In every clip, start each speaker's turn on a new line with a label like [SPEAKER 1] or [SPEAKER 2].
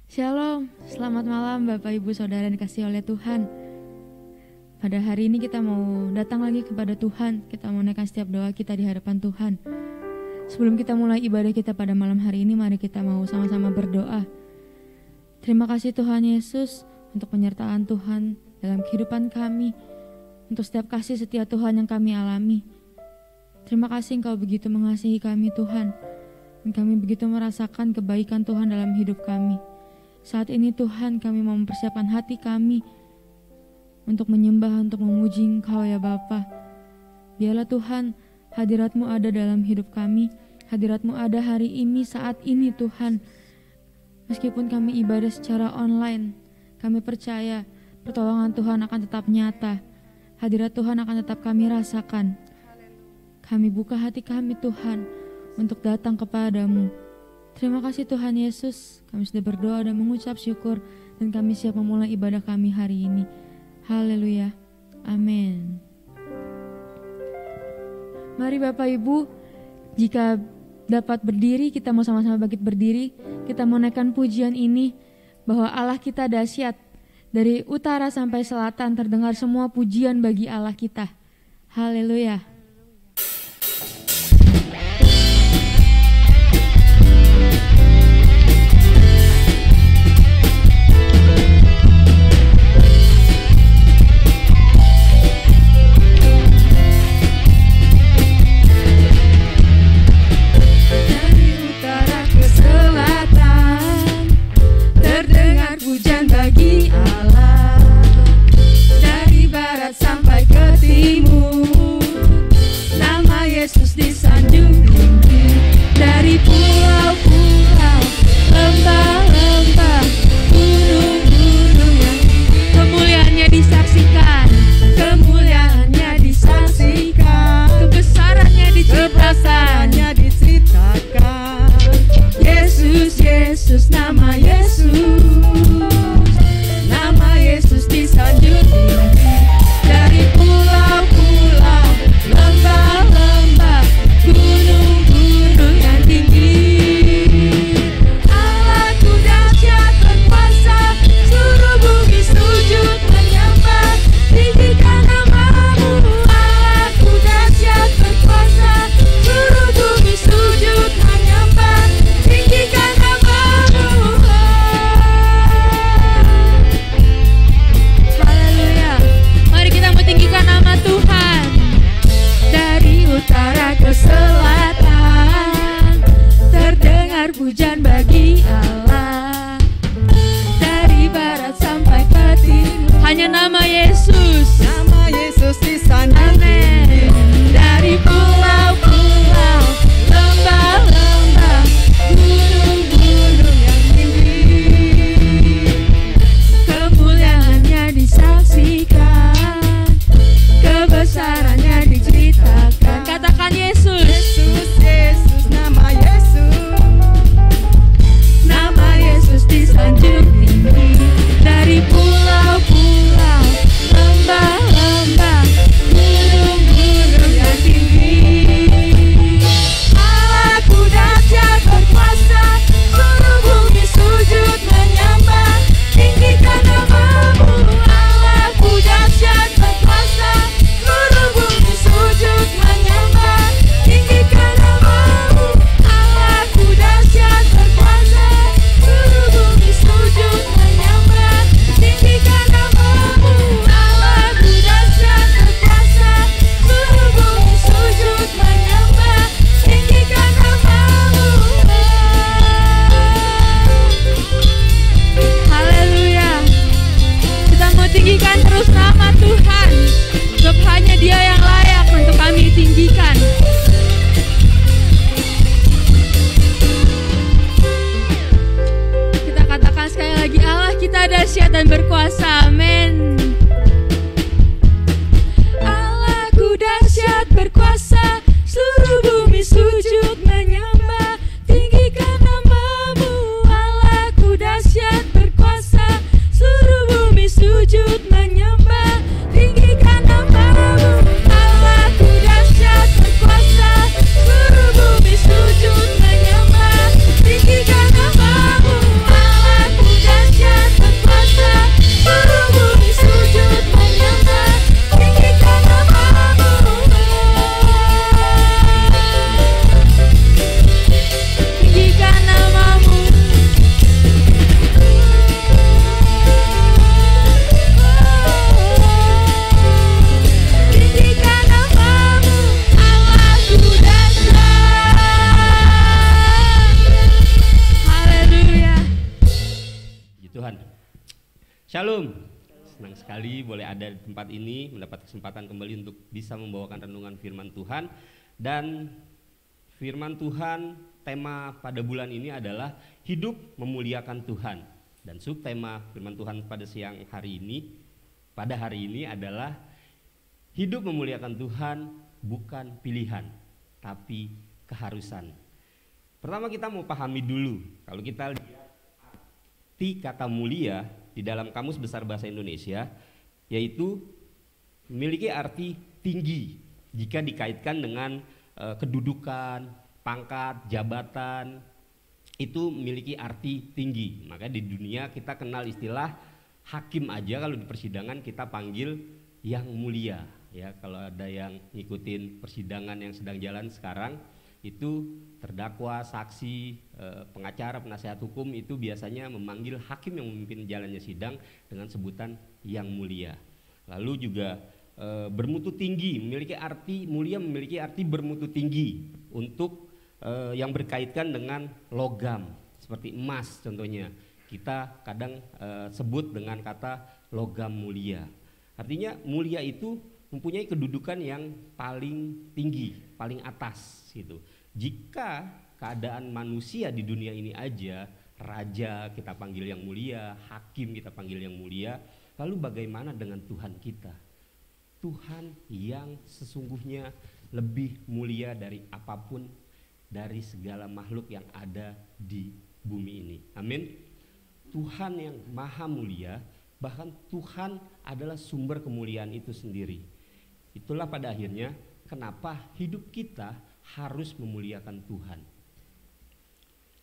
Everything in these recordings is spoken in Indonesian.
[SPEAKER 1] Shalom, selamat malam Bapak Ibu Saudara yang dikasihi oleh Tuhan. Pada hari ini kita mau datang lagi kepada Tuhan. Kita mau naikkan setiap doa kita di hadapan Tuhan. Sebelum kita mulai ibadah kita pada malam hari ini, mari kita mau sama-sama berdoa. Terima kasih Tuhan Yesus untuk penyertaan Tuhan dalam kehidupan kami, untuk setiap kasih setia Tuhan yang kami alami. Terima kasih Engkau begitu mengasihi kami Tuhan, dan kami begitu merasakan kebaikan Tuhan dalam hidup kami. Saat ini Tuhan, kami mau mempersiapkan hati kami untuk menyembah, untuk memuji Engkau ya Bapa. Biarlah Tuhan, hadirat-Mu ada dalam hidup kami. Hadirat-Mu ada hari ini, saat ini Tuhan. Meskipun kami ibadah secara online, kami percaya pertolongan Tuhan akan tetap nyata. Hadirat Tuhan akan tetap kami rasakan. Kami buka hati kami Tuhan untuk datang kepadamu. Terima kasih Tuhan Yesus, kami sudah berdoa dan mengucap syukur, dan kami siap memulai ibadah kami hari ini. Haleluya, amin. Mari Bapak Ibu, jika dapat berdiri, kita mau sama-sama bangkit berdiri. Kita mau naikkan pujian ini, bahwa Allah kita dahsyat. Dari utara sampai selatan terdengar semua pujian bagi Allah kita. Haleluya.
[SPEAKER 2] Sampai ke timur, nama Yesus disanjung tinggi. Dari pulau-pulau, lembah-lembah, gunung-gunung yang kemuliaannya disaksikan, kemuliaannya disaksikan, kebesarannya diceritakan. Yesus, Yesus, nama Yesus, nama Yesus disanjung tinggi. Dari pulau-pulau, lembah-lembah, gunung-gunung yang tinggi. Allahku dahsyat berkuasa, seluruh bumi sujud menyembah, tinggikan nama-Mu. Allahku dahsyat berkuasa, seluruh bumi sujud menyembah, tinggikan nama-Mu. Haleluya. Mari kita tinggikan nama Tuhan. Dari utara ke selatan terdengar pujian bagi Allah. Dari barat sampai ke timur, hanya nama Yesus, nama Yesus disanjung tinggi. Dari pulau-pulau, lembah-lembah, gunung-gunung yang tinggi, kemuliaannya disaksikan, kebesarannya diceritakan. Katakan Yesus, Yesus, Yesus, nama Yesus, nama Yesus disanjung tinggi. Dari pulau-pulau, lembah-lembah, gunung-gunung yang tinggi. Allahku dahsyat berkuasa, seluruh bumi sujud menyembah, tinggikan nama-Mu. Allahku dahsyat berkuasa, seluruh bumi sujud menyembah, tinggikan nama-Mu. Allahku dahsyat berkuasa, seluruh bumi sujud menyembah, tinggikan nama-Mu. Allahku dahsyat berkuasa, seluruh bumi sujud menyembah, tinggikan nama-Mu. Haleluya. Kita mau tinggikan terus nama Tuhan, sebab hanya Dia yang layak untuk kami tinggikan. Kita katakan sekali lagi, Allah kita dahsyat dan berkuasa. Amin. Allahku dahsyat berkuasa, seluruh bumi sujud menyembah, tinggikan nama-Mu. Allahku dahsyat berkuasa, seluruh bumi sujud menyembah, tinggikan nama-Mu. Allahku dahsyat berkuasa, seluruh bumi sujud menyembah, tinggikan nama-Mu. Allahku
[SPEAKER 3] Tuhan. Shalom. Senang sekali boleh ada di tempat ini, mendapat kesempatan kembali untuk bisa membawakan renungan firman Tuhan. Dan firman Tuhan, tema pada bulan ini adalah hidup memuliakan Tuhan. Dan subtema firman Tuhan pada siang hari ini, pada hari ini adalah hidup memuliakan Tuhan bukan pilihan, tapi keharusan. Pertama kita mau pahami dulu, kalau kita lihat arti kata mulia di dalam Kamus Besar Bahasa Indonesia, yaitu memiliki arti tinggi jika dikaitkan dengan kedudukan, pangkat, jabatan, itu memiliki arti tinggi. Maka di dunia kita kenal istilah hakim aja, kalau di persidangan kita panggil yang mulia. Ya, kalau ada yang ngikutin persidangan yang sedang jalan sekarang, itu terdakwa, saksi, pengacara, penasihat hukum itu biasanya memanggil hakim yang memimpin jalannya sidang dengan sebutan yang mulia. Lalu juga bermutu tinggi, memiliki arti mulia, memiliki arti bermutu tinggi untuk yang berkaitan dengan logam seperti emas contohnya. Kita kadang sebut dengan kata logam mulia. Artinya mulia itu mempunyai kedudukan yang paling tinggi, paling atas gitu. Jika keadaan manusia di dunia ini aja, raja kita panggil yang mulia, hakim kita panggil yang mulia, lalu bagaimana dengan Tuhan kita? Tuhan yang sesungguhnya lebih mulia dari apapun, dari segala makhluk yang ada di bumi ini. Amin. Tuhan yang maha mulia, bahkan Tuhan adalah sumber kemuliaan itu sendiri. Itulah pada akhirnya kenapa hidup kita harus memuliakan Tuhan.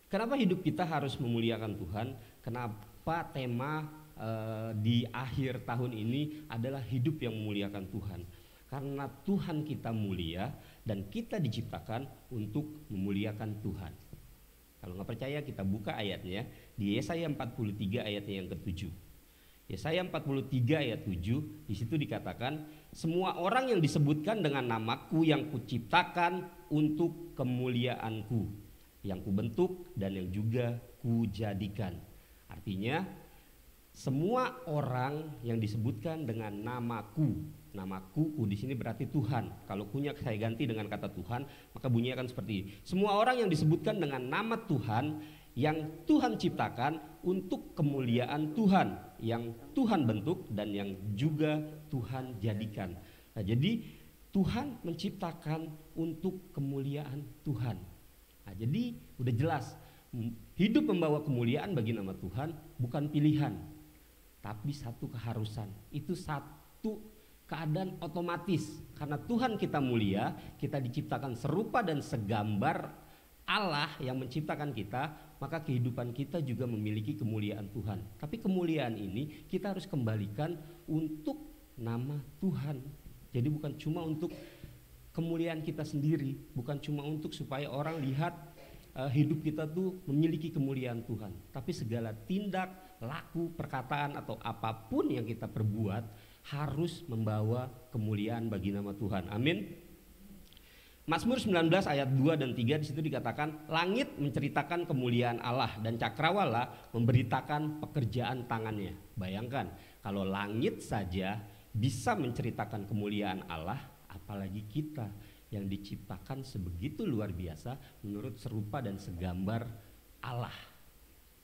[SPEAKER 3] Kenapa hidup kita harus memuliakan Tuhan? Kenapa tema di akhir tahun ini adalah hidup yang memuliakan Tuhan? Karena Tuhan kita mulia dan kita diciptakan untuk memuliakan Tuhan. Kalau nggak percaya kita buka ayatnya di Yesaya 43 ayatnya yang ke-7. Yesaya 43 ayat 7, di situ dikatakan, semua orang yang disebutkan dengan namaku yang kuciptakan untuk kemuliaanku, yang kubentuk dan yang juga kujadikan. Artinya semua orang yang disebutkan dengan namaku, namaku di sini berarti Tuhan. Kalau punya saya ganti dengan kata Tuhan, maka bunyinya akan seperti ini. Semua orang yang disebutkan dengan nama Tuhan, yang Tuhan ciptakan untuk kemuliaan Tuhan, yang Tuhan bentuk dan yang juga Tuhan jadikan. Nah, jadi Tuhan menciptakan untuk kemuliaan Tuhan. Nah, jadi udah jelas hidup membawa kemuliaan bagi nama Tuhan bukan pilihan, tapi satu keharusan. Itu satu keadaan otomatis. Karena Tuhan kita mulia, kita diciptakan serupa dan segambar Allah yang menciptakan kita, maka kehidupan kita juga memiliki kemuliaan Tuhan. Tapi kemuliaan ini kita harus kembalikan untuk nama Tuhan. Jadi bukan cuma untuk kemuliaan kita sendiri, bukan cuma untuk supaya orang lihat hidup kita tuh memiliki kemuliaan Tuhan. Tapi segala tindak, laku, perkataan atau apapun yang kita perbuat harus membawa kemuliaan bagi nama Tuhan. Amin. Mazmur 19 ayat 2 dan 3 di situ dikatakan, langit menceritakan kemuliaan Allah dan cakrawala memberitakan pekerjaan tangannya. Bayangkan kalau langit saja bisa menceritakan kemuliaan Allah, apalagi kita yang diciptakan sebegitu luar biasa menurut serupa dan segambar Allah,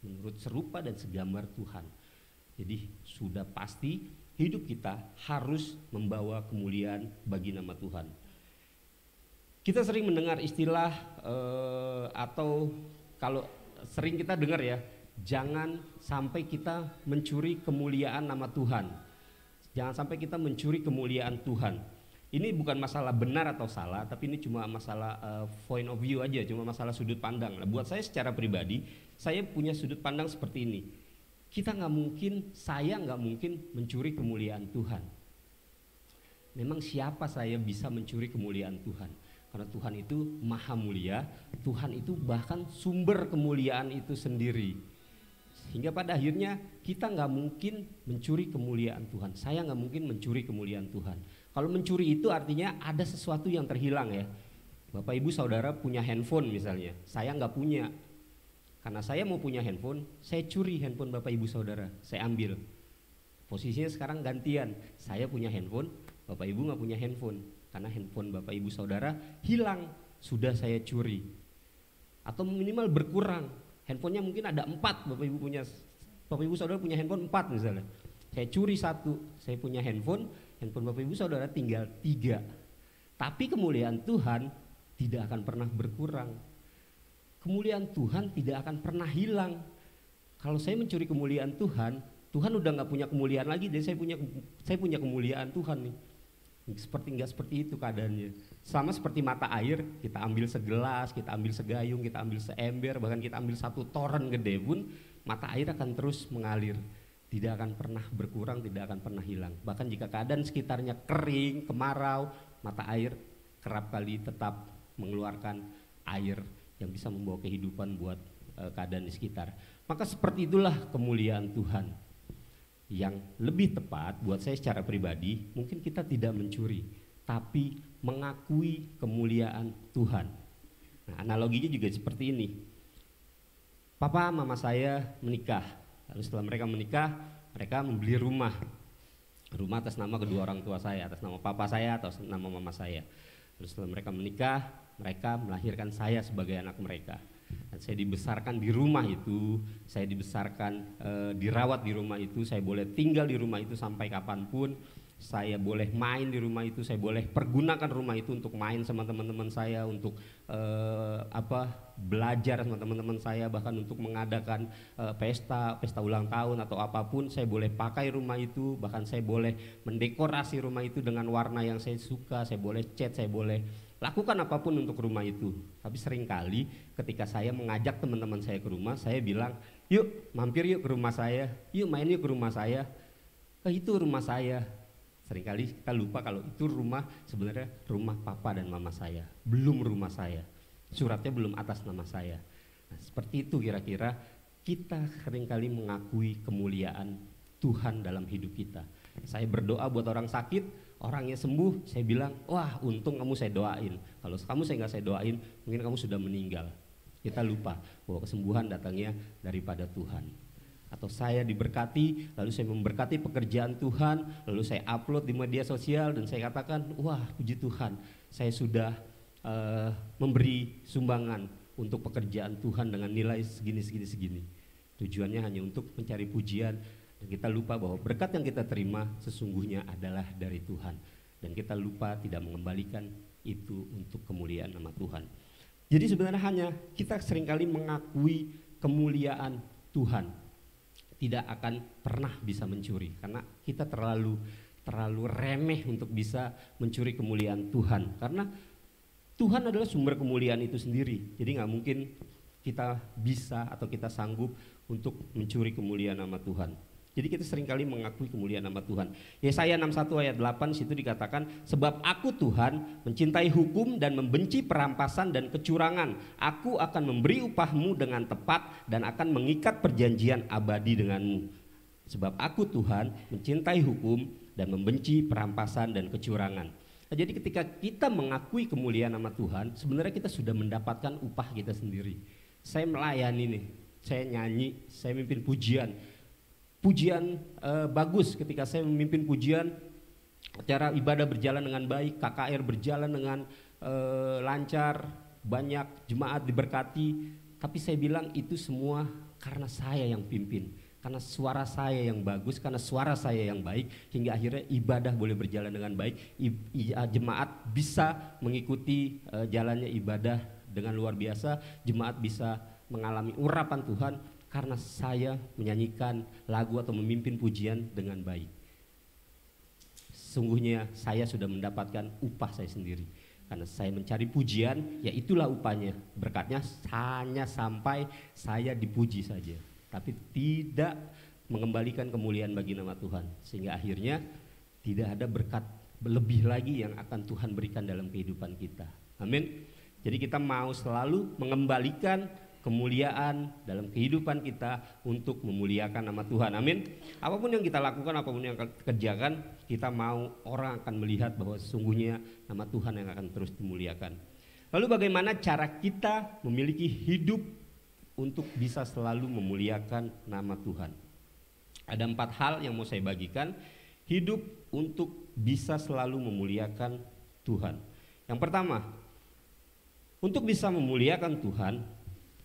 [SPEAKER 3] menurut serupa dan segambar Tuhan. Jadi sudah pasti hidup kita harus membawa kemuliaan bagi nama Tuhan. Kita sering mendengar istilah atau kalau sering kita dengar ya, jangan sampai kita mencuri kemuliaan nama Tuhan. Jangan sampai kita mencuri kemuliaan Tuhan. Ini bukan masalah benar atau salah, tapi ini cuma masalah point of view aja, cuma masalah sudut pandang. Nah, buat saya secara pribadi, saya punya sudut pandang seperti ini. Saya nggak mungkin mencuri kemuliaan Tuhan. Memang siapa saya bisa mencuri kemuliaan Tuhan? Karena Tuhan itu maha mulia, Tuhan itu bahkan sumber kemuliaan itu sendiri. Sehingga pada akhirnya kita nggak mungkin mencuri kemuliaan Tuhan. Saya nggak mungkin mencuri kemuliaan Tuhan. Kalau mencuri itu artinya ada sesuatu yang terhilang ya. Bapak ibu saudara punya handphone misalnya, saya nggak punya. Karena saya mau punya handphone, saya curi handphone Bapak Ibu Saudara, saya ambil. Posisinya sekarang gantian, saya punya handphone, Bapak Ibu nggak punya handphone. Karena handphone Bapak Ibu Saudara hilang, sudah saya curi. Atau minimal berkurang, handphonenya mungkin ada 4, Bapak Ibu Saudara punya handphone 4 misalnya. Saya curi 1, saya punya handphone Bapak Ibu Saudara tinggal 3. Tapi kemuliaan Tuhan tidak akan pernah berkurang. Kemuliaan Tuhan tidak akan pernah hilang. Kalau saya mencuri kemuliaan Tuhan, Tuhan udah nggak punya kemuliaan lagi, jadi saya punya kemuliaan Tuhan nih. Nggak seperti itu keadaannya. Sama seperti mata air, kita ambil segelas, kita ambil segayung, kita ambil seember, bahkan kita ambil 1 toren gede pun, mata air akan terus mengalir. Tidak akan pernah berkurang, tidak akan pernah hilang. Bahkan jika keadaan sekitarnya kering, kemarau, mata air kerap kali tetap mengeluarkan air yang bisa membawa kehidupan buat keadaan di sekitar. Maka seperti itulah kemuliaan Tuhan. Yang lebih tepat buat saya secara pribadi, mungkin kita tidak mencuri, tapi mengakui kemuliaan Tuhan. Nah, analoginya juga seperti ini. Papa mama saya menikah, lalu setelah mereka menikah, mereka membeli rumah atas nama kedua orang tua saya, atas nama papa saya atau nama mama saya. Lalu setelah mereka menikah, mereka melahirkan saya sebagai anak mereka. Dan saya dibesarkan di rumah itu, saya dibesarkan dirawat di rumah itu, saya boleh tinggal di rumah itu sampai kapanpun, saya boleh main di rumah itu, saya boleh pergunakan rumah itu untuk main sama teman-teman saya, untuk belajar sama teman-teman saya, bahkan untuk mengadakan pesta ulang tahun atau apapun, saya boleh pakai rumah itu, bahkan saya boleh mendekorasi rumah itu dengan warna yang saya suka, saya boleh cat, saya boleh lakukan apapun untuk rumah itu. Tapi seringkali ketika saya mengajak teman-teman saya ke rumah, saya bilang, yuk mampir yuk ke rumah saya, yuk main yuk ke rumah saya. Itu rumah saya. Seringkali kita lupa kalau itu rumah, sebenarnya rumah papa dan mama saya, belum rumah saya. Suratnya belum atas nama saya. Nah, seperti itu kira-kira kita seringkali mengakui kemuliaan Tuhan dalam hidup kita. Saya berdoa buat orang sakit, orangnya sembuh, saya bilang, wah untung kamu saya doain. Kalau kamu saya doain, mungkin kamu sudah meninggal. Kita lupa bahwa kesembuhan datangnya daripada Tuhan. Atau saya diberkati, lalu saya memberkati pekerjaan Tuhan, lalu saya upload di media sosial dan saya katakan, wah puji Tuhan, saya sudah memberi sumbangan untuk pekerjaan Tuhan dengan nilai segini. Tujuannya hanya untuk mencari pujian. Dan kita lupa bahwa berkat yang kita terima sesungguhnya adalah dari Tuhan. Dan kita lupa tidak mengembalikan itu untuk kemuliaan nama Tuhan. Jadi sebenarnya hanya kita seringkali mengakui kemuliaan Tuhan, tidak akan pernah bisa mencuri. Karena kita terlalu remeh untuk bisa mencuri kemuliaan Tuhan. Karena Tuhan adalah sumber kemuliaan itu sendiri. Jadi gak mungkin kita bisa atau kita sanggup untuk mencuri kemuliaan nama Tuhan. Jadi kita seringkali mengakui kemuliaan nama Tuhan. Yesaya 61 ayat 8 situ dikatakan, sebab aku Tuhan mencintai hukum dan membenci perampasan dan kecurangan. Aku akan memberi upahmu dengan tepat dan akan mengikat perjanjian abadi denganmu. Sebab aku Tuhan mencintai hukum dan membenci perampasan dan kecurangan. Nah, jadi ketika kita mengakui kemuliaan nama Tuhan, sebenarnya kita sudah mendapatkan upah kita sendiri. Saya melayani nih, saya nyanyi, saya mimpin pujian. Pujian bagus ketika saya memimpin pujian, acara ibadah berjalan dengan baik, KKR berjalan dengan lancar, banyak jemaat diberkati. Tapi saya bilang itu semua karena saya yang pimpin, karena suara saya yang bagus, karena suara saya yang baik, hingga akhirnya ibadah boleh berjalan dengan baik, jemaat bisa mengikuti jalannya ibadah dengan luar biasa, jemaat bisa mengalami urapan Tuhan, karena saya menyanyikan lagu atau memimpin pujian dengan baik. Sungguhnya saya sudah mendapatkan upah saya sendiri. Karena saya mencari pujian, ya itulah upahnya. Berkatnya hanya sampai saya dipuji saja, tapi tidak mengembalikan kemuliaan bagi nama Tuhan. Sehingga akhirnya tidak ada berkat lebih lagi yang akan Tuhan berikan dalam kehidupan kita. Amin. Jadi kita mau selalu mengembalikan kemuliaan dalam kehidupan kita untuk memuliakan nama Tuhan. Amin. Apapun yang kita lakukan, apapun yang kita kerjakan, kita mau orang akan melihat bahwa sesungguhnya nama Tuhan yang akan terus dimuliakan. Lalu bagaimana cara kita memiliki hidup untuk bisa selalu memuliakan nama Tuhan. Ada 4 hal yang mau saya bagikan, hidup untuk bisa selalu memuliakan Tuhan. Yang pertama, untuk bisa memuliakan Tuhan,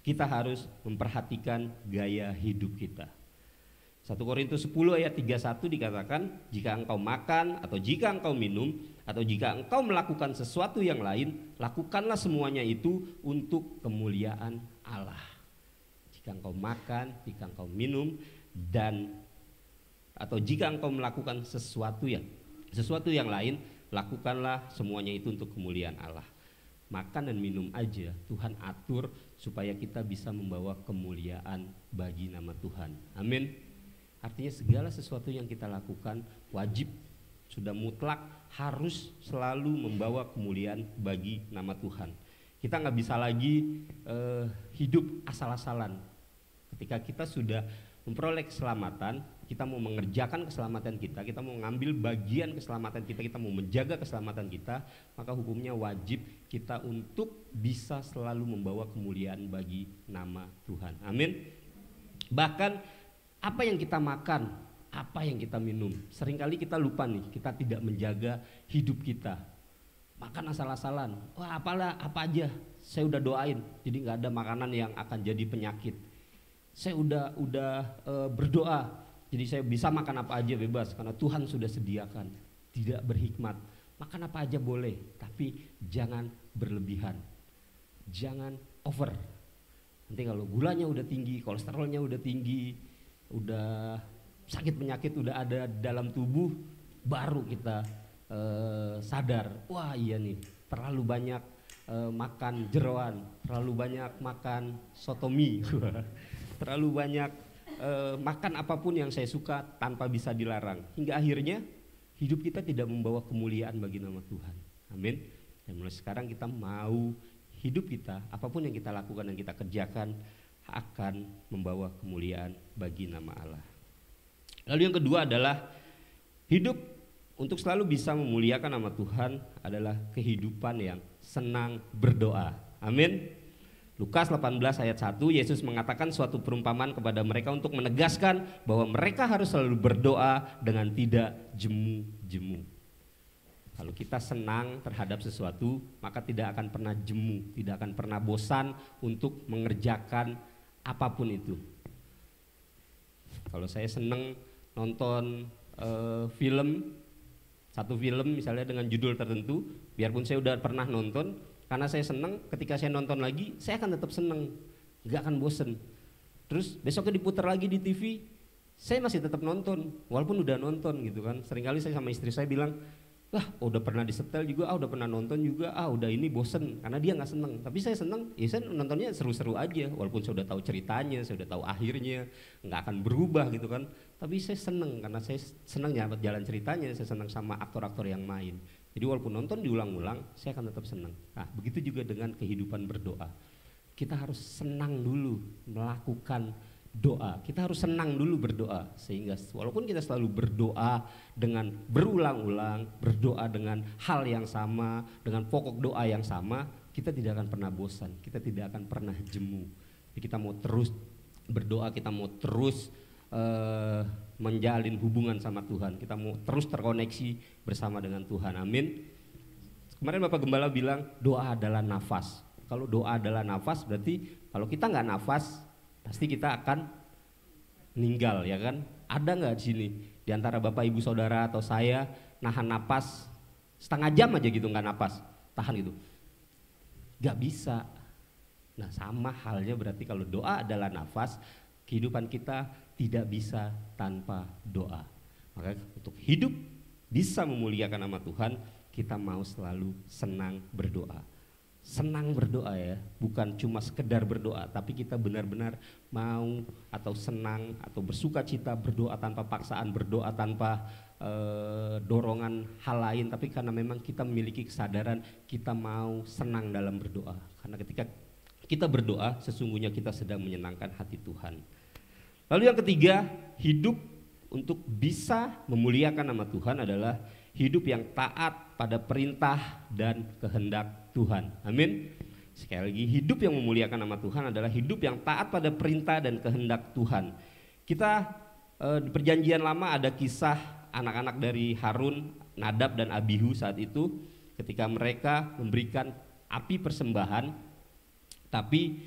[SPEAKER 3] kita harus memperhatikan gaya hidup kita. 1 Korintus 10 ayat 31 dikatakan, jika engkau makan atau jika engkau minum atau jika engkau melakukan sesuatu yang lain, lakukanlah semuanya itu untuk kemuliaan Allah. Jika engkau makan, jika engkau minum, dan atau jika engkau melakukan sesuatu yang lain, lakukanlah semuanya itu untuk kemuliaan Allah. Makan dan minum aja Tuhan atur supaya kita bisa membawa kemuliaan bagi nama Tuhan. Amin. Artinya segala sesuatu yang kita lakukan wajib, sudah mutlak harus selalu membawa kemuliaan bagi nama Tuhan. Kita nggak bisa lagi hidup asal-asalan. Ketika kita sudah memperoleh keselamatan, kita mau mengerjakan keselamatan kita mau mengambil bagian keselamatan kita mau menjaga keselamatan kita, maka hukumnya wajib kita untuk bisa selalu membawa kemuliaan bagi nama Tuhan. Amin. Bahkan apa yang kita makan, apa yang kita minum, seringkali kita lupa nih, kita tidak menjaga hidup kita. Makan asal-asalan, wah apa aja, saya udah doain, jadi nggak ada makanan yang akan jadi penyakit. Saya udah berdoa, jadi saya bisa makan apa aja bebas karena Tuhan sudah sediakan. Tidak berhikmat, makan apa aja boleh, tapi jangan berlebihan, jangan over. Nanti kalau gulanya udah tinggi, kolesterolnya udah tinggi, udah sakit penyakit udah ada dalam tubuh, baru kita sadar, wah iya nih terlalu banyak makan jeroan, terlalu banyak makan sotomi, terlalu banyak makan apapun yang saya suka tanpa bisa dilarang, hingga akhirnya hidup kita tidak membawa kemuliaan bagi nama Tuhan. Amin. Dan mulai sekarang kita mau hidup kita, apapun yang kita lakukan dan kita kerjakan akan membawa kemuliaan bagi nama Allah. Lalu yang kedua adalah hidup untuk selalu bisa memuliakan nama Tuhan adalah kehidupan yang senang berdoa. Amin. Lukas 18 ayat 1, Yesus mengatakan suatu perumpamaan kepada mereka untuk menegaskan bahwa mereka harus selalu berdoa dengan tidak jemu-jemu. Kalau kita senang terhadap sesuatu, maka tidak akan pernah jemu, tidak akan pernah bosan untuk mengerjakan apapun itu. Kalau saya senang nonton film, satu film misalnya dengan judul tertentu, biarpun saya udah pernah nonton, karena saya senang, ketika saya nonton lagi, saya akan tetap senang, gak akan bosen. Terus besoknya diputar lagi di TV, saya masih tetap nonton, walaupun udah nonton gitu kan. Seringkali saya sama istri saya bilang, udah pernah disetel juga, udah pernah nonton juga, udah ini bosen, karena dia gak senang. Tapi saya senang, ya saya nontonnya seru-seru aja, walaupun saya udah tahu ceritanya, saya udah tahu akhirnya, gak akan berubah gitu kan. Tapi saya senang, karena saya senang jalan ceritanya, saya senang sama aktor-aktor yang main. Jadi walaupun nonton diulang-ulang, saya akan tetap senang. Nah, begitu juga dengan kehidupan berdoa. Kita harus senang dulu melakukan doa. Kita harus senang dulu berdoa, sehingga walaupun kita selalu berdoa dengan berulang-ulang, berdoa dengan hal yang sama, dengan pokok doa yang sama, kita tidak akan pernah bosan, kita tidak akan pernah jemu. Jadi kita mau terus berdoa, kita mau terus menjalin hubungan sama Tuhan, kita mau terus terkoneksi bersama dengan Tuhan. Amin. Kemarin Bapak Gembala bilang doa adalah nafas. Kalau doa adalah nafas, berarti kalau kita nggak nafas, pasti kita akan meninggal, ya kan? Ada nggak di sini di antara Bapak Ibu Saudara atau saya nahan napas setengah jam aja gitu, nggak napas, tahan gitu? Nggak bisa. Nah, sama halnya berarti kalau doa adalah nafas, kehidupan kita tidak bisa tanpa doa. Maka untuk hidup bisa memuliakan nama Tuhan, kita mau selalu senang berdoa. Senang berdoa ya, bukan cuma sekedar berdoa, tapi kita benar-benar mau atau senang atau bersuka cita berdoa tanpa paksaan, berdoa tanpa dorongan hal lain, tapi karena memang kita memiliki kesadaran kita mau senang dalam berdoa. Karena ketika kita berdoa, sesungguhnya kita sedang menyenangkan hati Tuhan. Lalu yang ketiga, hidup untuk bisa memuliakan nama Tuhan adalah hidup yang taat pada perintah dan kehendak Tuhan. Amin. Sekali lagi, hidup yang memuliakan nama Tuhan adalah hidup yang taat pada perintah dan kehendak Tuhan. Kita di perjanjian lama ada kisah anak-anak dari Harun, Nadab dan Abihu saat itu ketika mereka memberikan api persembahan, tapi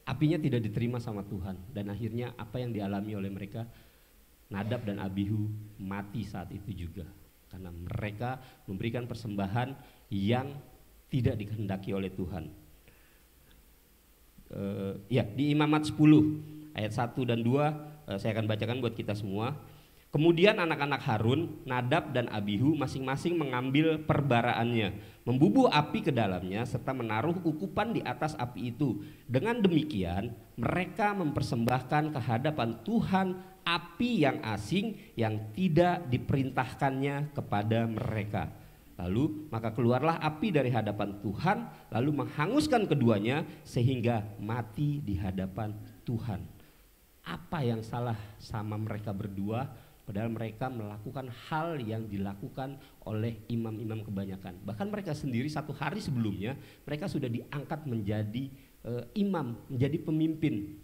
[SPEAKER 3] apinya tidak diterima sama Tuhan, dan akhirnya apa yang dialami oleh mereka, Nadab dan Abihu mati saat itu juga karena mereka memberikan persembahan yang tidak dikehendaki oleh Tuhan. Di Imamat 10 ayat 1 dan 2 saya akan bacakan buat kita semua. Kemudian anak-anak Harun, Nadab dan Abihu masing-masing mengambil perbaraannya, membubuh api ke dalamnya serta menaruh ukupan di atas api itu. Dengan demikian mereka mempersembahkan ke hadapan Tuhan api yang asing yang tidak diperintahkannya kepada mereka. Lalu maka keluarlah api dari hadapan Tuhan lalu menghanguskan keduanya sehingga mati di hadapan Tuhan. Apa yang salah sama mereka berdua? Padahal mereka melakukan hal yang dilakukan oleh imam-imam kebanyakan. Bahkan mereka sendiri satu hari sebelumnya mereka sudah diangkat menjadi imam, menjadi pemimpin.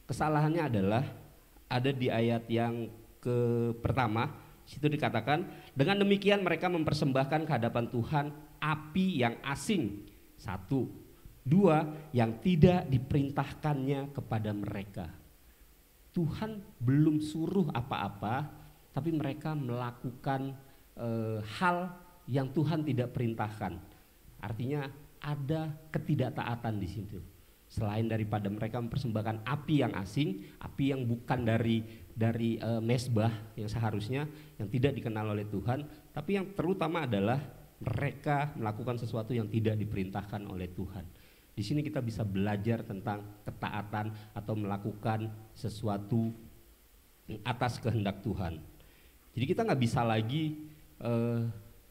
[SPEAKER 3] Kesalahannya adalah ada di ayat yang pertama. Situ dikatakan, dengan demikian mereka mempersembahkan ke hadapan Tuhan api yang asing. 1, 2, yang tidak diperintahkannya kepada mereka. Tuhan belum suruh apa-apa, tapi mereka melakukan hal yang Tuhan tidak perintahkan. Artinya ada ketidaktaatan di situ. Selain daripada mereka mempersembahkan api yang asing, api yang bukan dari mesbah yang seharusnya, yang tidak dikenal oleh Tuhan, tapi yang terutama adalah mereka melakukan sesuatu yang tidak diperintahkan oleh Tuhan. Di sini kita bisa belajar tentang ketaatan atau melakukan sesuatu atas kehendak Tuhan. Jadi kita nggak bisa lagi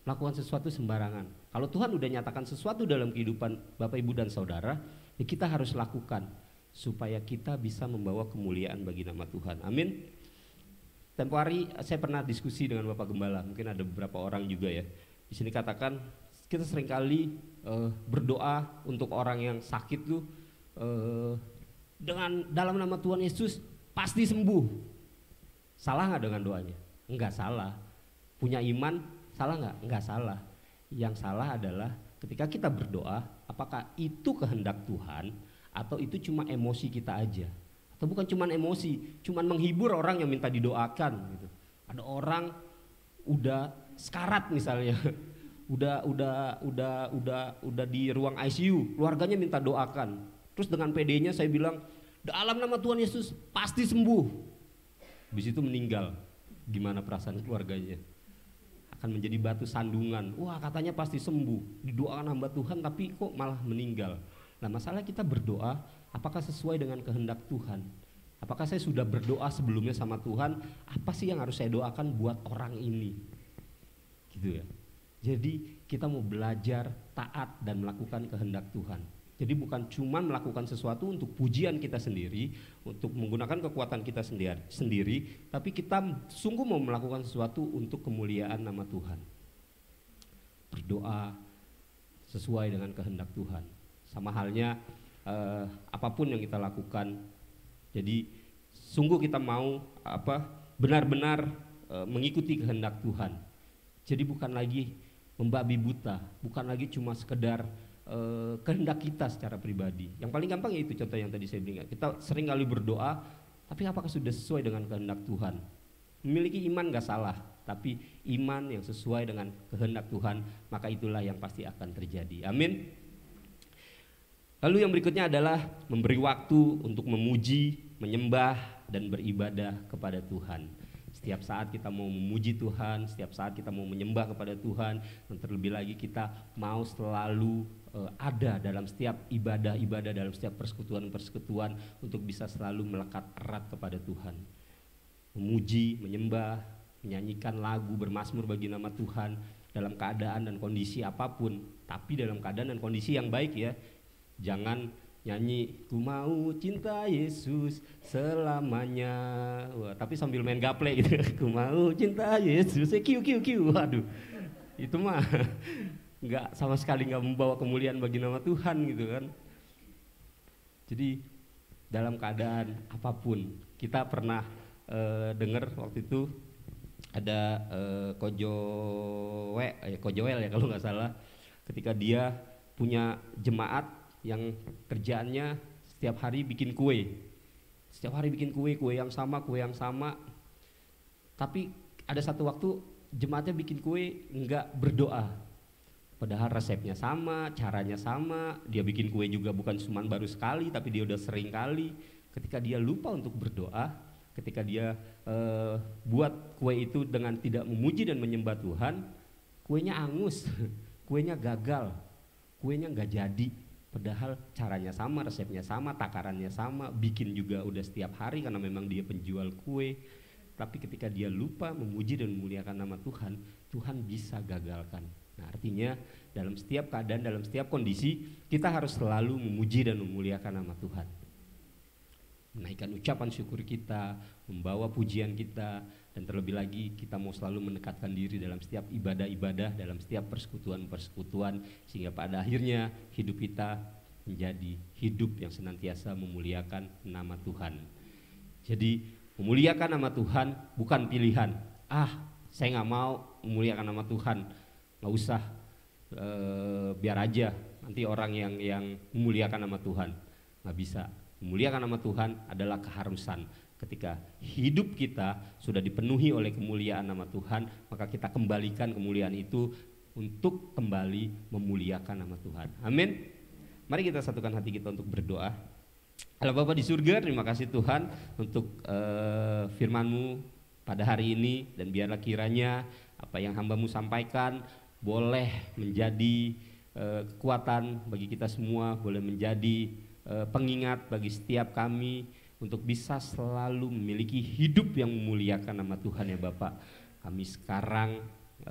[SPEAKER 3] melakukan sesuatu sembarangan. Kalau Tuhan udah nyatakan sesuatu dalam kehidupan Bapak, Ibu, dan Saudara, ya kita harus lakukan supaya kita bisa membawa kemuliaan bagi nama Tuhan. Amin. Tempo hari saya pernah diskusi dengan Bapak Gembala, mungkin ada beberapa orang juga ya. Di sini katakan kita seringkali berdoa untuk orang yang sakit tuh dengan dalam nama Tuhan Yesus pasti sembuh. Salah nggak dengan doanya? Enggak salah. Punya iman salah nggak? Enggak salah. Yang salah adalah ketika kita berdoa, apakah itu kehendak Tuhan atau itu cuma emosi kita aja? Atau bukan cuma emosi, cuma menghibur orang yang minta didoakan gitu. Ada orang udah sekarat misalnya, udah di ruang ICU, keluarganya minta doakan. Terus dengan PD-nya saya bilang, dalam nama Tuhan Yesus pasti sembuh. Habis itu meninggal. Gimana perasaan keluarganya? Akan menjadi batu sandungan. Wah, katanya pasti sembuh, didoakan hamba Tuhan tapi kok malah meninggal. Nah, masalah kita berdoa, apakah sesuai dengan kehendak Tuhan? Apakah saya sudah berdoa sebelumnya sama Tuhan, apa sih yang harus saya doakan buat orang ini? Gitu ya. Jadi kita mau belajar taat dan melakukan kehendak Tuhan. Jadi bukan cuma melakukan sesuatu untuk pujian kita sendiri, untuk menggunakan kekuatan kita sendiri, tapi kita sungguh mau melakukan sesuatu untuk kemuliaan nama Tuhan. Berdoa sesuai dengan kehendak Tuhan. Sama halnya apapun yang kita lakukan. Jadi sungguh kita mau benar-benar mengikuti kehendak Tuhan. Jadi bukan lagi membabi buta, bukan lagi cuma sekedar kehendak kita secara pribadi. Yang paling gampang yaitu contoh yang tadi saya bilang. Kita sering kali berdoa, tapi apakah sudah sesuai dengan kehendak Tuhan? Memiliki iman gak salah, tapi iman yang sesuai dengan kehendak Tuhan, maka itulah yang pasti akan terjadi. Amin. Lalu yang berikutnya adalah memberi waktu untuk memuji, menyembah, dan beribadah kepada Tuhan. Setiap saat kita mau memuji Tuhan, setiap saat kita mau menyembah kepada Tuhan, dan terlebih lagi kita mau selalu ada dalam setiap ibadah-ibadah, dalam setiap persekutuan-persekutuan untuk bisa selalu melekat erat kepada Tuhan. Memuji, menyembah, menyanyikan lagu, bermazmur bagi nama Tuhan dalam keadaan dan kondisi apapun, tapi dalam keadaan dan kondisi yang baik ya. Jangan nyanyi ku mau cinta Yesus selamanya, wah, tapi sambil main gaple gitu. Ku mau cinta Yesus, waduh, itu mah nggak sama sekali nggak membawa kemuliaan bagi nama Tuhan gitu kan. Jadi dalam keadaan apapun, kita pernah dengar waktu itu ada Kojoel ya kalau nggak salah, ketika dia punya jemaat yang kerjaannya setiap hari bikin kue yang sama, tapi ada satu waktu jemaatnya bikin kue nggak berdoa, padahal resepnya sama, caranya sama, dia bikin kue juga bukan cuma baru sekali tapi dia udah sering kali. Ketika dia lupa untuk berdoa, ketika dia buat kue itu dengan tidak memuji dan menyembah Tuhan, kuenya angus, kuenya gagal, kuenya nggak jadi. Padahal caranya sama, resepnya sama, takarannya sama, bikin juga udah setiap hari karena memang dia penjual kue. Tapi ketika dia lupa memuji dan memuliakan nama Tuhan, Tuhan bisa gagalkan. Nah, artinya dalam setiap keadaan, dalam setiap kondisi, kita harus selalu memuji dan memuliakan nama Tuhan. Menaikkan ucapan syukur kita, membawa pujian kita, dan terlebih lagi kita mau selalu mendekatkan diri dalam setiap ibadah-ibadah, dalam setiap persekutuan-persekutuan, sehingga pada akhirnya hidup kita menjadi hidup yang senantiasa memuliakan nama Tuhan. Jadi memuliakan nama Tuhan bukan pilihan. Saya nggak mau memuliakan nama Tuhan, nggak usah, biar aja nanti orang yang memuliakan nama Tuhan. Nggak bisa. Memuliakan nama Tuhan adalah keharusan. Ketika hidup kita sudah dipenuhi oleh kemuliaan nama Tuhan, maka kita kembalikan kemuliaan itu untuk kembali memuliakan nama Tuhan. Amin. Mari kita satukan hati kita untuk berdoa. Allah Bapa di surga, terima kasih Tuhan untuk firman-Mu pada hari ini, dan biarlah kiranya apa yang hamba-Mu sampaikan boleh menjadi kekuatan bagi kita semua, boleh menjadi pengingat bagi setiap kami untuk bisa selalu memiliki hidup yang memuliakan nama Tuhan ya Bapak. Kami sekarang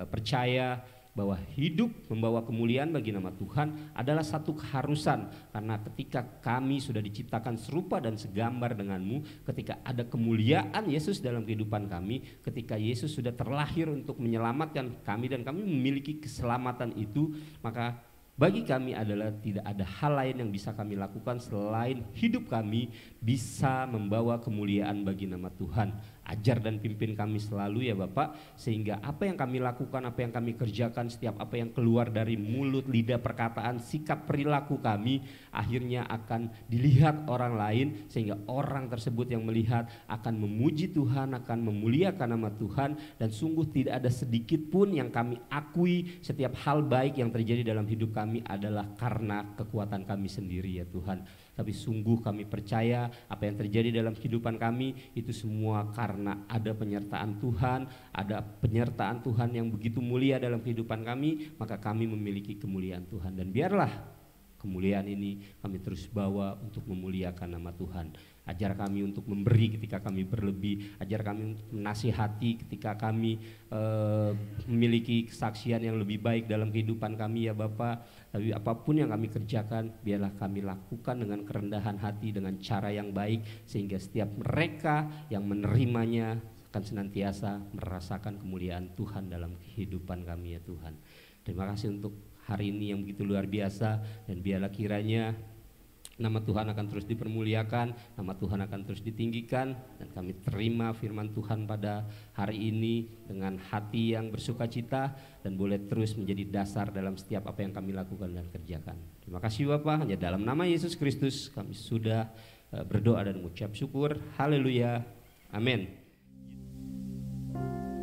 [SPEAKER 3] percaya bahwa hidup membawa kemuliaan bagi nama Tuhan adalah satu keharusan, karena ketika kami sudah diciptakan serupa dan segambar dengan-Mu, ketika ada kemuliaan Yesus dalam kehidupan kami, ketika Yesus sudah terlahir untuk menyelamatkan kami dan kami memiliki keselamatan itu, maka bagi kami adalah tidak ada hal lain yang bisa kami lakukan selain hidup kami bisa membawa kemuliaan bagi nama Tuhan. Ajar dan pimpin kami selalu ya Bapak, sehingga apa yang kami lakukan, apa yang kami kerjakan, setiap apa yang keluar dari mulut, lidah, perkataan, sikap, perilaku kami akhirnya akan dilihat orang lain, sehingga orang tersebut yang melihat akan memuji Tuhan, akan memuliakan nama Tuhan, dan sungguh tidak ada sedikit pun yang kami akui setiap hal baik yang terjadi dalam hidup kami adalah karena kekuatan kami sendiri ya Tuhan. Tapi sungguh kami percaya apa yang terjadi dalam kehidupan kami itu semua karena ada penyertaan Tuhan, ada penyertaan Tuhan yang begitu mulia dalam kehidupan kami, maka kami memiliki kemuliaan Tuhan. Dan biarlah kemuliaan ini kami terus bawa untuk memuliakan nama Tuhan. Ajar kami untuk memberi ketika kami berlebih, ajar kami untuk menasihati ketika kami memiliki kesaksian yang lebih baik dalam kehidupan kami ya Bapak. Tapi apapun yang kami kerjakan, biarlah kami lakukan dengan kerendahan hati, dengan cara yang baik, sehingga setiap mereka yang menerimanya akan senantiasa merasakan kemuliaan Tuhan dalam kehidupan kami ya Tuhan. Terima kasih untuk hari ini yang begitu luar biasa, dan biarlah kiranya nama Tuhan akan terus dipermuliakan, nama Tuhan akan terus ditinggikan, dan kami terima firman Tuhan pada hari ini dengan hati yang bersuka cita, dan boleh terus menjadi dasar dalam setiap apa yang kami lakukan dan kerjakan. Terima kasih Bapak, hanya dalam nama Yesus Kristus kami sudah berdoa dan mengucap syukur. Haleluya, amin.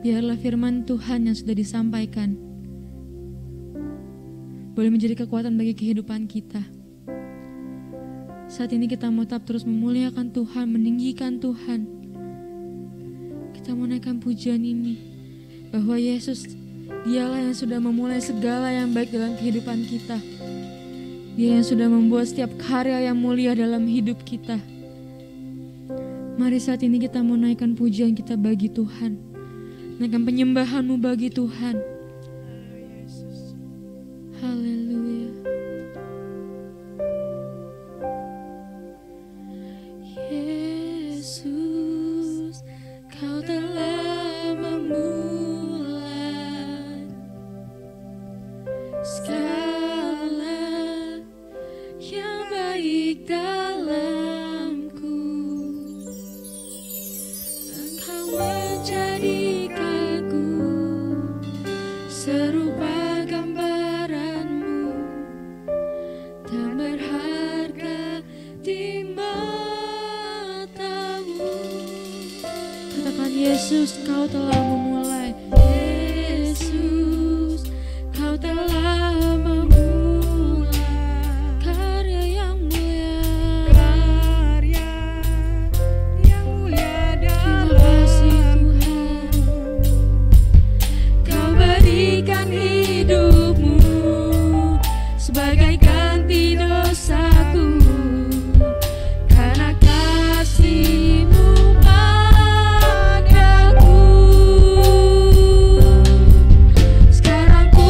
[SPEAKER 1] Biarlah firman Tuhan yang sudah disampaikan boleh menjadi kekuatan bagi kehidupan kita. Saat ini kita mau tetap terus memuliakan Tuhan, meninggikan Tuhan. Kita mau naikkan pujian ini, bahwa Yesus, Dialah yang sudah memulai segala yang baik dalam kehidupan kita. Dia yang sudah membuat setiap karya yang mulia dalam hidup kita. Mari saat ini kita mau naikkan pujian kita bagi Tuhan, naikkan penyembahan-Mu bagi Tuhan. Haleluya. Yesus, Kau telah memulai segala
[SPEAKER 2] jadikanku serupa gambaranmu, tak berharga di matamu.
[SPEAKER 1] Katakan Yesus, Kau telah memulai.
[SPEAKER 2] Yesus, Kau telah memulai
[SPEAKER 1] Karya yang mulia.
[SPEAKER 2] dalam
[SPEAKER 1] Terima kasih Tuhan.
[SPEAKER 2] Kau berikan hidupmu sebagai ganti dosaku, karena kasih-Mu padaku. Sekarang ku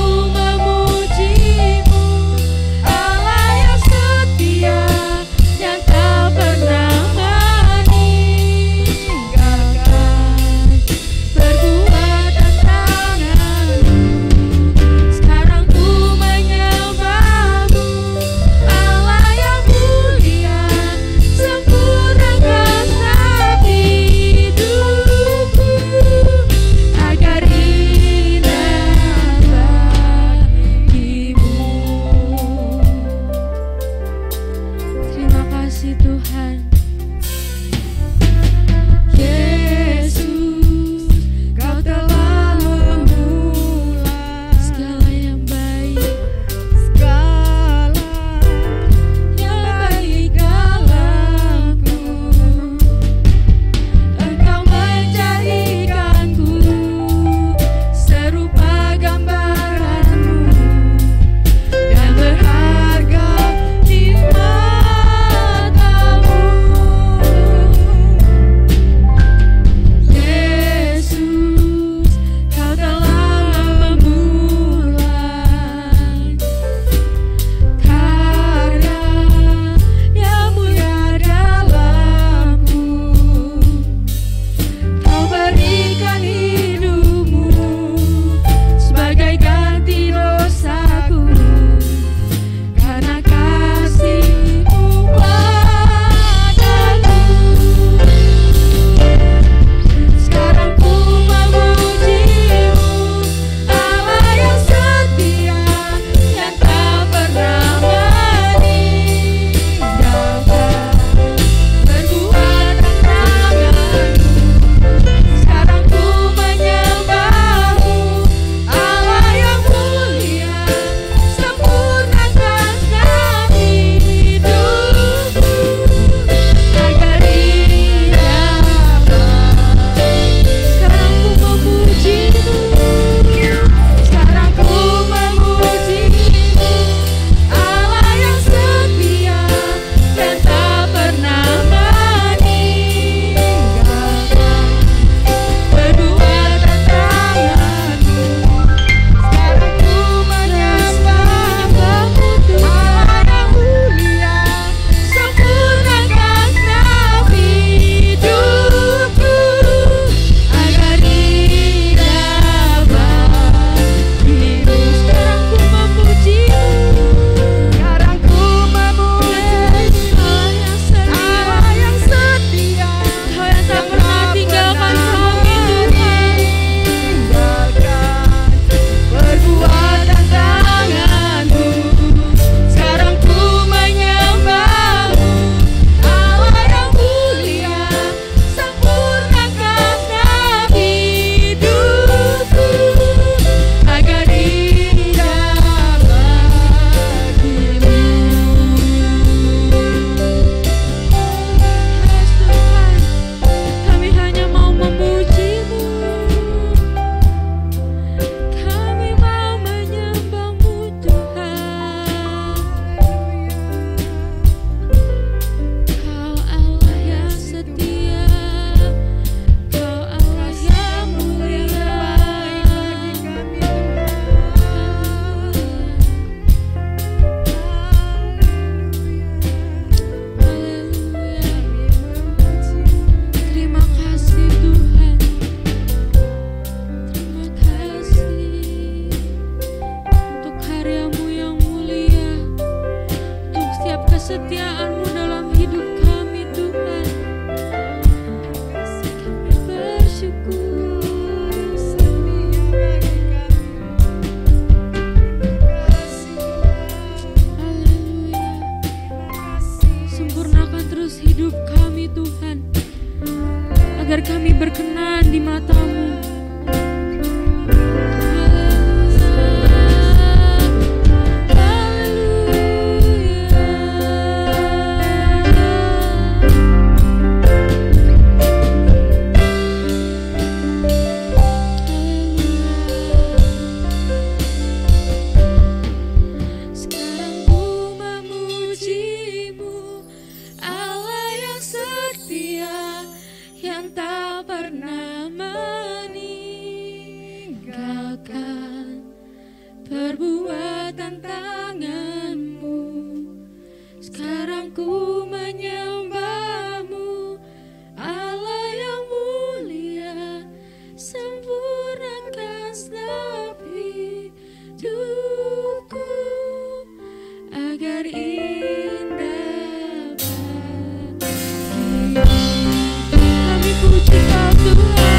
[SPEAKER 2] Biar kami berkenan di mata-Mu. Perbuatan tangan-Mu, sekarang ku menyembah-Mu, Allah yang mulia, sempurnakan segenap hidupku agar indah bagimu. Kami puji Kau Tuhan.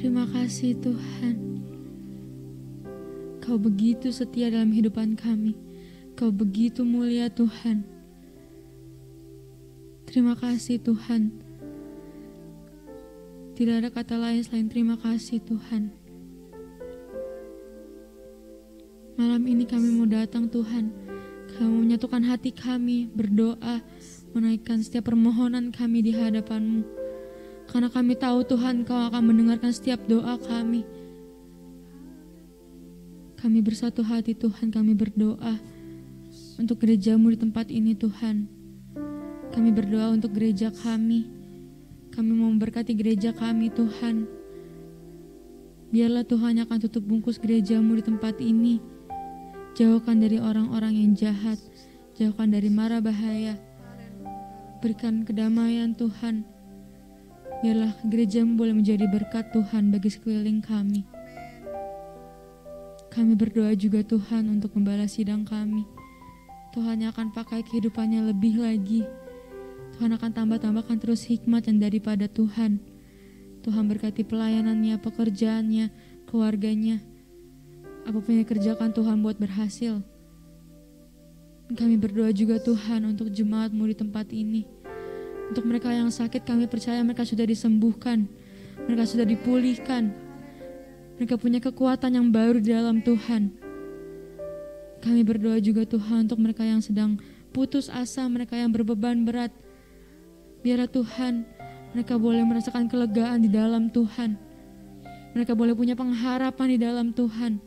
[SPEAKER 2] Terima kasih Tuhan. Kau begitu setia dalam kehidupan kami. Kau begitu mulia Tuhan. Terima kasih Tuhan. Tidak ada kata lain selain terima kasih Tuhan. Malam ini kami mau datang Tuhan. Kami mau menyatukan hati kami, berdoa, menaikkan setiap permohonan kami di hadapan-Mu. Karena kami tahu Tuhan Kau akan mendengarkan setiap doa kami. Kami bersatu hati Tuhan, kami berdoa untuk gereja-Mu di tempat ini Tuhan. Kami berdoa untuk gereja kami. Kami mau memberkati gereja kami Tuhan. Biarlah Tuhan yang akan tutup bungkus gereja-Mu di tempat ini. Jauhkan dari orang-orang yang jahat. Jauhkan dari mara bahaya. Berikan kedamaian Tuhan. Biarlah gereja-Mu boleh menjadi berkat Tuhan bagi sekeliling kami. Kami berdoa juga Tuhan untuk membalas sidang kami. Tuhan yang akan pakai kehidupannya lebih lagi. Tuhan akan tambah-tambahkan terus hikmat yang daripada Tuhan. Tuhan berkati pelayanannya, pekerjaannya, keluarganya. Apapun yang dikerjakan Tuhan buat berhasil. Kami berdoa juga Tuhan untuk jemaat-Mu di tempat ini. Untuk mereka yang sakit kami percaya mereka sudah disembuhkan. Mereka sudah dipulihkan. Mereka punya kekuatan yang baru di dalam Tuhan. Kami berdoa juga Tuhan untuk mereka yang sedang putus asa, mereka yang berbeban berat. Biarlah Tuhan mereka boleh merasakan kelegaan di dalam Tuhan. Mereka boleh punya pengharapan di dalam Tuhan.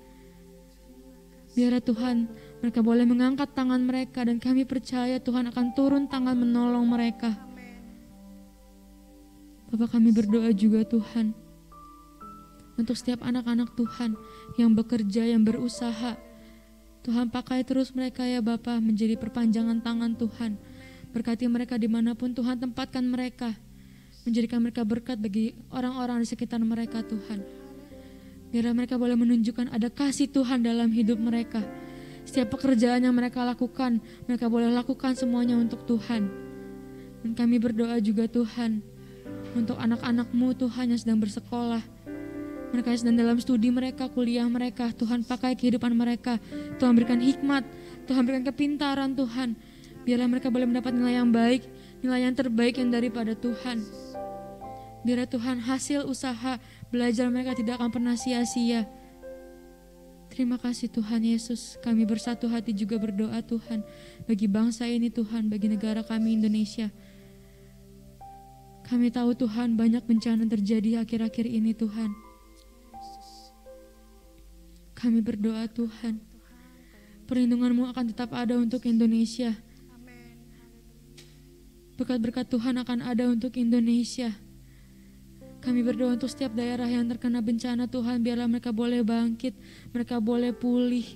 [SPEAKER 2] Biarlah Tuhan mereka boleh mengangkat tangan mereka dan kami percaya Tuhan akan turun tangan menolong mereka. Bapak kami berdoa juga Tuhan untuk setiap anak-anak Tuhan yang bekerja, yang berusaha. Tuhan pakai terus mereka ya Bapa menjadi perpanjangan tangan Tuhan. Berkati mereka dimanapun Tuhan tempatkan mereka. Menjadikan mereka berkat bagi orang-orang di sekitar mereka Tuhan. Biarlah mereka boleh menunjukkan ada kasih Tuhan dalam hidup mereka. Setiap pekerjaan yang mereka lakukan, mereka boleh lakukan semuanya untuk Tuhan. Dan kami berdoa juga Tuhan, untuk anak-anak-Mu Tuhan yang sedang bersekolah, mereka yang sedang dalam studi mereka, kuliah mereka, Tuhan pakai kehidupan mereka, Tuhan berikan hikmat, Tuhan berikan kepintaran Tuhan, biarlah mereka boleh mendapat nilai yang baik, nilai yang terbaik yang daripada Tuhan. Biarlah Tuhan hasil usaha belajar mereka tidak akan pernah sia-sia. Terima kasih Tuhan Yesus, kami bersatu hati juga berdoa Tuhan, bagi bangsa ini Tuhan, bagi negara kami Indonesia. Kami tahu Tuhan banyak bencana terjadi akhir-akhir ini Tuhan. Kami berdoa Tuhan, perlindungan-Mu akan tetap ada untuk Indonesia. Berkat-berkat Tuhan akan ada untuk Indonesia. Kami berdoa untuk setiap daerah yang terkena bencana Tuhan, biarlah mereka boleh bangkit, mereka boleh pulih.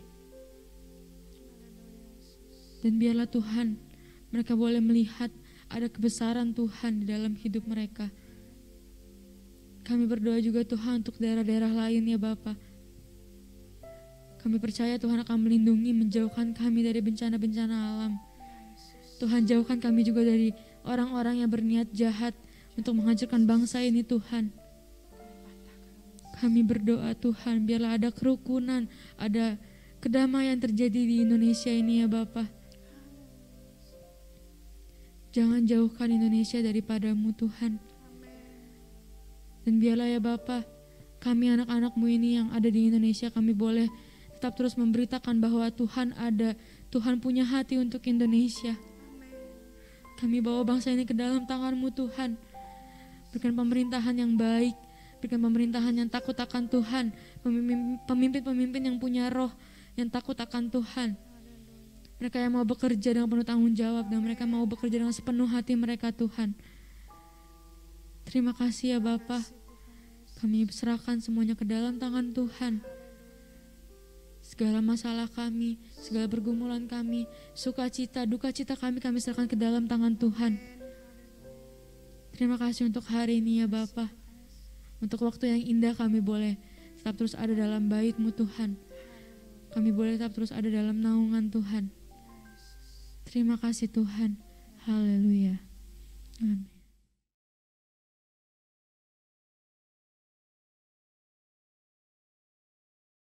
[SPEAKER 2] Dan biarlah Tuhan, mereka boleh melihat ada kebesaran Tuhan di dalam hidup mereka. Kami berdoa juga Tuhan untuk daerah-daerah lain ya Bapa. Kami percaya Tuhan akan melindungi, menjauhkan kami dari bencana-bencana alam. Tuhan jauhkan kami juga dari orang-orang yang berniat jahat untuk menghancurkan bangsa ini Tuhan. Kami berdoa Tuhan, biarlah ada kerukunan, ada kedamaian terjadi di Indonesia ini ya Bapa. Jangan jauhkan Indonesia daripada-Mu Tuhan. Dan biarlah ya Bapa, kami anak-anak-Mu ini yang ada di Indonesia, kami boleh tetap terus memberitakan bahwa Tuhan ada, Tuhan punya hati untuk Indonesia. Kami bawa bangsa ini ke dalam tangan-Mu Tuhan. Berikan pemerintahan yang baik, berikan pemerintahan yang takut akan Tuhan, pemimpin-pemimpin yang punya roh, yang takut akan Tuhan. Mereka yang mau bekerja dengan penuh tanggung jawab, dan mereka mau bekerja dengan sepenuh hati mereka Tuhan. Terima kasih ya Bapa. Kami serahkan semuanya ke dalam tangan Tuhan. Segala masalah kami, segala pergumulan kami, sukacita, duka cita kami serahkan ke dalam tangan Tuhan. Terima kasih untuk hari ini ya Bapa. Untuk waktu yang indah kami boleh tetap terus ada dalam bait-Mu Tuhan. Kami boleh tetap terus ada dalam naungan Tuhan. Terima kasih Tuhan. Haleluya. Amin.